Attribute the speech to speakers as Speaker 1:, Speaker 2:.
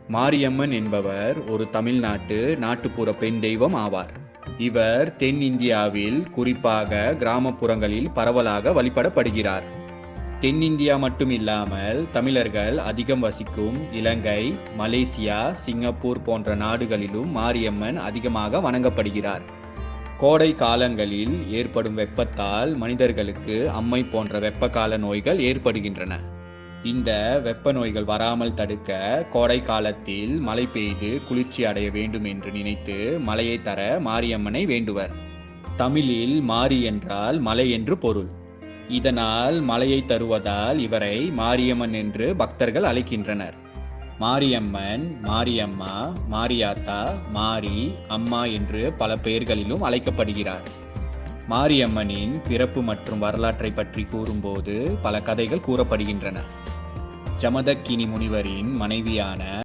Speaker 1: மாரியம்மன் என்பவர் ஒரு தமிழ்நாட்டு நாட்டுப்புற பெண் தெய்வம் ஆவார். இவர் தென்னிந்தியாவில் குறிப்பாக கிராமப்புறங்களில் பரவலாக வழிபடப்படுகிறார். தென்னிந்தியா மட்டுமில்லாமல் தமிழர்கள் அதிகம் வசிக்கும் இலங்கை, மலேசியா, சிங்கப்பூர் போன்ற நாடுகளிலும் மாரியம்மன் அதிகமாக வணங்கப்படுகிறார். கோடை காலங்களில் ஏற்படும் வெப்பத்தால் மனிதர்களுக்கு அம்மை போன்ற வெப்பகால நோய்கள் ஏற்படுகின்றன. இந்த வெப்ப நோய்கள் வராமல் தடுக்க கோடை காலத்தில் மழை பெய்து குளிர்ச்சி அடைய வேண்டும் என்று நினைத்து மழையை தர மாரியம்மனை வேண்டுவர். தமிழில் மாரி என்றால் மலை என்று பொருள். இதனால் மழையை தருவதால் இவரை மாரியம்மன் என்று பக்தர்கள் அழைக்கின்றனர். மாரியம்மன், மாரியம்மா, மாரியாத்தா, மாரி, அம்மா என்று பல பெயர்களிலும் அழைக்கப்படுகிறார். மாரியம்மனின் பிறப்பு மற்றும் வரலாற்றை பற்றி கூறும்போது பல கதைகள் கூறப்படுகின்றன. ஜமதக்கினி முனிவரின் மனைவியான